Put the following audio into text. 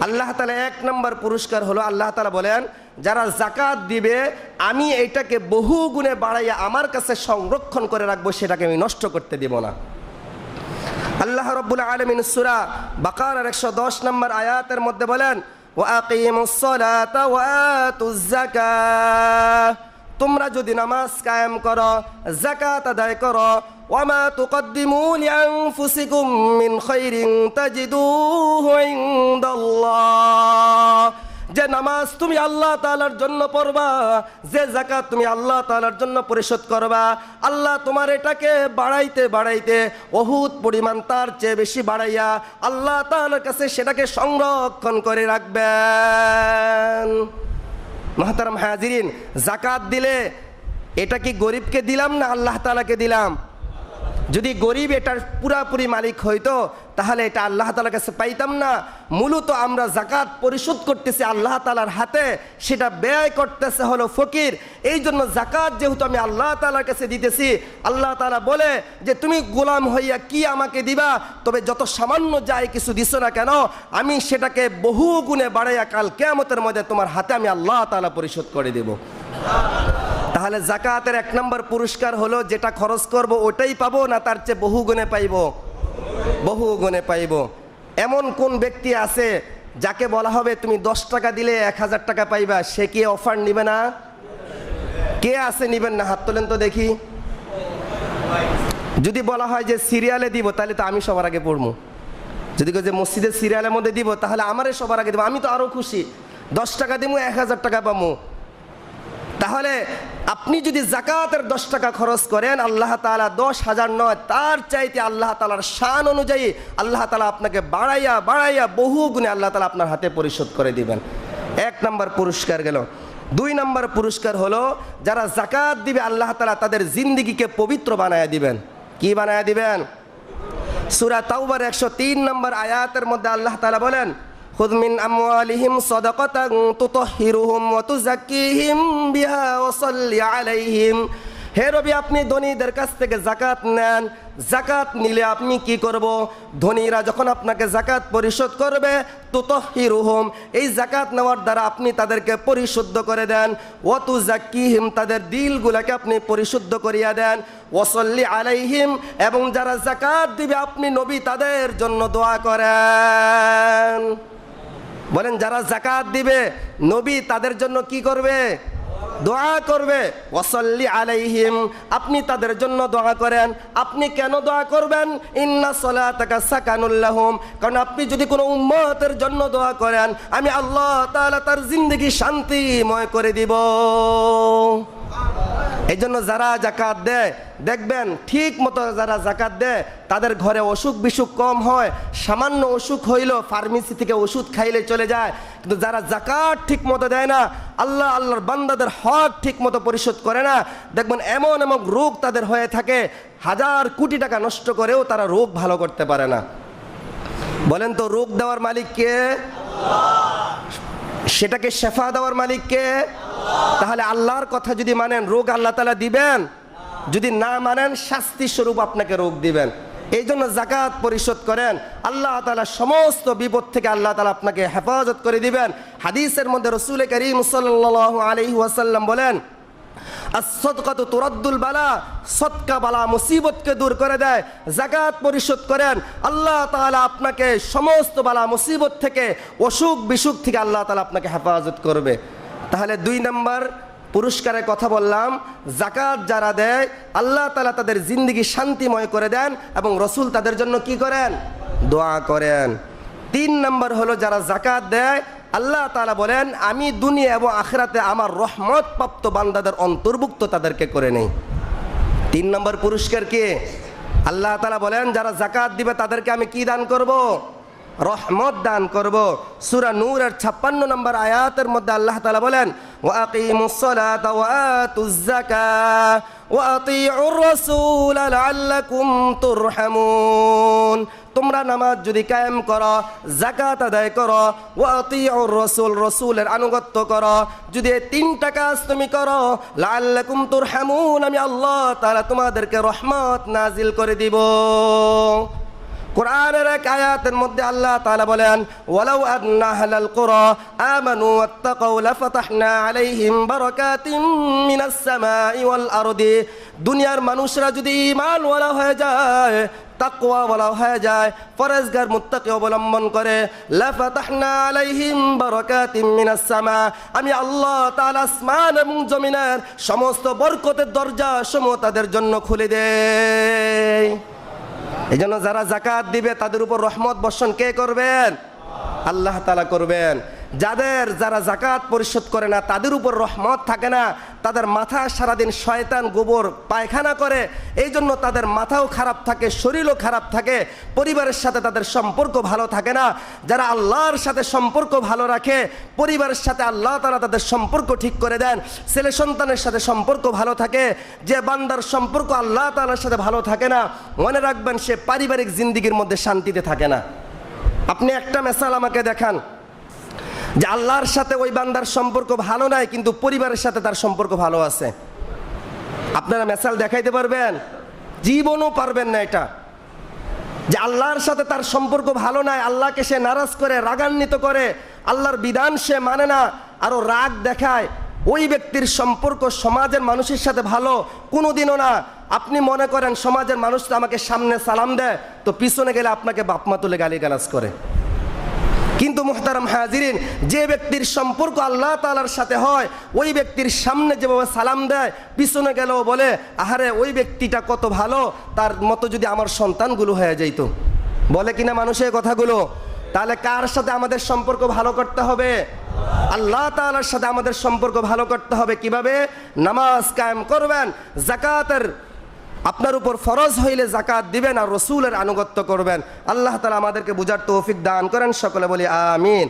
আল্লাহ তাআলা 1 নম্বর পুরস্কার হলো আল্লাহ তাআলা বলেন যারা যাকাত দিবে আমি এটাকে বহু গুণে বাড়াইয়া আমার কাছে সংরক্ষণ করে রাখবো, সেটাকে আমি নষ্ট করতে দেব না। আল্লাহ রাব্বুল আলামিন সূরা বাকারার 110 নম্বর আয়াতের মধ্যে বলেন ওয়া আকিমুস সালাতা ওয়া আতুজ যাকাত, তোমরা যদি নামাজ কায়েম করো, যাকাত আদায় করো, ওয়ামা তুকদ্দিমু লিআনফুসিকুম মিন খাইরিন তাজিদুহু ইনদাল্লাহ, যে নামাজ তুমি আল্লাহ তাআলার জন্য পড়বা, যে যাকাত তুমি আল্লাহ তাআলার জন্য পরিশোধ করবা, আল্লাহ তোমার এটাকে বাড়াইতে বাড়াইতে উহুদ পরিমাণ তার চেয়ে বেশি বাড়াইয়া আল্লাহ তাআলার কাছে সেটাকে সংরক্ষণ করে রাখবেন। মুহতারাম হাজিরিন, যাকাত দিলে এটা কি গরিবকে দিলাম না আল্লাহ তাআলাকে দিলাম? যদি গরিব এটার পুরাপুরি মালিক হইতো তাহলে এটা আল্লাহ তাআলার কাছে পাইতাম না। মূলত আমরা যাকাত পরিশোধ করতেছি আল্লাহ তাআলার হাতে, সেটা ব্যয় করতেছে হলো ফকির। এই জন্য যাকাত যেহেতু আমি আল্লাহ তাআলার কাছে দিতেছি, আল্লাহ তাআলা বলে যে তুমি গোলাম হইয়া কি আমাকে দিবা, তবে যত সামান্য যাই কিছু দিছো না কেন আমি সেটাকে বহু গুণে বাড়াইয়া কাল কিয়ামতের মধ্যে তোমার হাতে আমি আল্লাহ তাআলা পরিশোধ করে দেব। তাহলে যাকাতের 1 নম্বর পুরস্কার হলো যেটা খরচ করব ওটাই পাবো না তার চেয়ে বহু গুণে পাইব? বহু গুণে পাইব। এমন কোন ব্যক্তি আছে যাকে বলা হবে তুমি 10 টাকা দিলে 1000 টাকা পাইবা, সে কি অফার নিবে না? কে আছে নিবেন না? হাত তোলেন তো দেখি। যদি বলা হয় যে সিরিয়ালে দিব তাহলে তো আমি সবার আগে পড়বো। যদি যে মসজিদের সিরিয়ালের মধ্যে দিব তাহলে আমারে সবার আগে দিব, আমি তো আরো খুশি। 10 টাকা দিব 1000 টাকা পাবো। তাহলে আপনি যদি যাকাতের 10 টাকা খরচ করেন, আল্লাহ তাআলা 10,000 নয় তার চাইতে আল্লাহ তাআলার শান অনুযায়ী আল্লাহ তাআলা আপনাকে বাড়াইয়া বাড়াইয়া বহু গুণে আল্লাহ তাআলা আপনার হাতে পরিশোধ করে দিবেন। 1 নম্বর পুরস্কার গেল। 2 নম্বর পুরস্কার হলো যারা যাকাত দিবে আল্লাহ তাআলা তাদের জিন্দেগিকে পবিত্র বানায়া দিবেন। কি বানায়া দিবেন? সূরা তাওবার 103 নম্বর আয়াতের মধ্যে আল্লাহ তাআলা বলেন খুয মিন আমওয়ালিহিম সাদাকাতান তুতাহহিরুহুম ওয়া তুযাক্কিহিম বিহা ওয়া সাল্লি আলাইহিম। হে নবী, আপনি ধনীদের কাছ থেকে যাকাত নেন। যাকাত নিলে আপনি কি করব? ধনীরা যখন আপনাকে যাকাত পরিশোধ করবে, তুতাহহিরুহুম, এই যাকাত নেওয়ার দ্বারা আপনি তাদেরকে পরিশুদ্ধ করে দেন। ওয়া তুযাক্কিহিম, তাদের দিলগুলোকে আপনি পরিশুদ্ধ করিয়া দেন। ওয়া সাল্লি আলাইহিম, এবং যারা যাকাত দিবে আপনি নবী তাদের জন্য দোয়া করেন। বলেন যারা যাকাত দিবে নবী তাদের জন্য কি করবে? দোয়া করবে। ওয়াসাল্লি আলাইহিম, আপনি তাদের জন্য দোয়া করেন। আপনি কেন দোয়া করবেন? ইন্না সলাতাকা সাকানুল লাহুম, কারণ আপনি যদি কোনো উম্মতের জন্য দোয়া করেন আমি আল্লাহ তাআলা তার জিন্দেগি শান্তিময় করে দিব। এই জন্য যারা যাকাত দেয় দেখবেন ঠিক মতো যারা যাকাত দেয় তাদের ঘরে অসুখ বিসুখ কম হয়। সামান্য অসুখ হইল ফার্মেসি থেকে ওষুধ খাইলে চলে যায়। কিন্তু যারা যাকাত ঠিক মতো দেয় না, আল্লাহর বান্দাদের হক ঠিক মতো পরিশোধ করে না, দেখবেন এমন এমন রোগ তাদের হয়ে থাকে, 1000 কোটি টাকা নষ্ট করেও তারা রোগ ভালো করতে পারে না। বলেন তো রোগ দেওয়ার মালিক কে? সেটাকে শেফা দেওয়ার মালিক কে? তাহলে আল্লাহর কথা যদি মানেন রোগ আল্লাহ তাআলা দিবেন, যদি না মানেন শাস্তি স্বরূপ আপনাকে রোগ দিবেন। এই জন্য যাকাত পরিশোধ করেন, আল্লাহ তাআলা সমস্ত বিপদ থেকে আল্লাহ তাআলা আপনাকে হেফাজত করে দিবেন। হাদিসের মধ্যে রাসূল করিম সাল্লাল্লাহু আলাইহি ওয়াসাল্লাম বলেন as-sadaqatu turaddul বালা, সদকা বালা মুসিবতকে দূর করে দেয়। যাকাত পরিশোধ করেন, আল্লাহ তাআলা আপনাকে সমস্ত বালা মুসিবত থেকে, অসুখ বিসুখ থেকে আল্লাহ তাআলা আপনাকে হেফাজত করবে। তাহলে 2 নম্বর পুরস্কারের কথা বললাম, যাকাত যারা দেয় আল্লাহ তাআলা তাদের জিন্দেগি শান্তিময় করে দেন এবং রাসূল তাদের জন্য কি করেন? দোয়া করেন। 3 নম্বর হলো যারা যাকাত দেয় আল্লাহ তাআলা বলেন আমি দুনিয়া এবং আখিরাতে আমার রহমত প্রাপ্ত বান্দাদের অন্তর্ভুক্ত তাদেরকে করে নেই। 3 নম্বর পুরস্কার কি? আল্লাহ তাআলা বলেন যারা যাকাত দিবে তাদেরকে আমি কি দান করব? রহমত দান করব। সূরা নূরের 56 নম্বর আয়াতের মধ্যে আল্লাহ তাআলা বলেন ওয়া আকিমুস সালাতা ওয়া আতুজ যাকাত ওয়া আতিউর রাসূল লাআল্লাকুম তুরহামুন। তোমরা নামাজ যদি কায়েম করো, যাকাত আদায় করো, ওয়া আতিউর রাসূল, রাসূলের আনুগত্য করো, যদি এই 3টা কাজ তুমি করো, লাআল্লাকুম তুরহামুন, আমি আল্লাহ তাআলা তোমাদেরকে রহমত নাজিল করে দিব। কোরআনের এক আয়াতের মধ্যে আল্লাহ তাআলা বলেন, ওয়ালাউ আন্না আহলাল কুরা আমানু ওয়াত্তাকাউ লাফাতাহনা আলাইহিম বারাকাতিম মিনাস সামাই ওয়াল আরদি। দুনিয়ার মানুষরা যদি ঈমানওয়ালা হয়ে যায়, তাকওয়াওয়ালা হয়ে যায়, পরহেজগার মুত্তাকি অবলম্বন করে, লাফাতাহনা আলাইহিম বারাকাতিম মিনাস সামা, আমি আল্লাহ তাআলা আসমান এবং জমিনের সমস্ত বরকতের দরজা সমূহ তাদের জন্য খুলে দেয়। এই জন্য যারা যাকাত দিবে তাদের উপর রহমত বর্ষণ কে করবেন? আল্লাহ তাআলা করবেন। যারা যাকাত পরিশোধ করে না তাদের উপর রহমত থাকে না, তাদের মাথা সারাদিন শয়তান গোবর পায়খানা করে, এই জন্য তাদের মাথাও খারাপ থাকে, শরীরও খারাপ থাকে, পরিবারের সাথে তাদের সম্পর্ক ভালো থাকে না। যারা আল্লাহর সাথে সম্পর্ক ভালো রাখে, পরিবারের সাথে আল্লাহ তাআলা তাদের সম্পর্ক ঠিক করে দেন, ছেলে সন্তানের সাথে সম্পর্ক ভালো থাকে। যে বান্দার সম্পর্ক আল্লাহ তাআলার সাথে ভালো থাকে না, মনে রাখবেন সে পারিবারিক জিন্দিগির মধ্যে শান্তিতে থাকে না। আপনি একটা মিসাল আমাকে দেখান যে আল্লাহর সাথে ওই বান্দার সম্পর্ক ভালো নাই কিন্তু পরিবারের সাথে তার সম্পর্ক ভালো আছে। আপনারা মিসাল দেখাইতে পারবেন? জীবনও পারবেন না। এটা যে আল্লাহর সাথে তার সম্পর্ক ভালো নাই, আল্লাহকে সে নারাজ করে, রাগান্বিত করে, আল্লাহর বিধান সে মানে না, আরো রাগ দেখায়, ওই ব্যক্তির সম্পর্ক সমাজের মানুষের সাথে ভালো কোনোদিনও না। আপনি মনে করেন সমাজের মানুষ তো আমাকে সামনে সালাম দেয়, তো পিছনে গেলে আপনাকে বাপমা তুলে গালিগালাজ করে। কিন্তু মুহতারাম হাজিরিন, যে ব্যক্তির সম্পর্ক আল্লাহ তাআলার সাথে হয়, ওই ব্যক্তির সামনে যেভাবে সালাম দেয়, পিছনে গেলেও বলে আহারে ওই ব্যক্তিটা কত ভালো, তার মতো যদি আমার সন্তানগুলো হয়ে যাইতো। বলে কিনা মানুষের কথাগুলো? তাহলে কার সাথে আমাদের সম্পর্ক ভালো করতে হবে? আল্লাহ তাআলার সাথে আমাদের সম্পর্ক ভালো করতে হবে। কিভাবে? নামাজ কায়েম করবেন, যাকাতের আপনার উপর ফরজ হইলে যাকাত দিবেন, আর রাসূলের আনুগত্য করবেন। আল্লাহ তাআলা আমাদেরকে বুঝার তৌফিক দান করেন। সকলে বলি আমিন।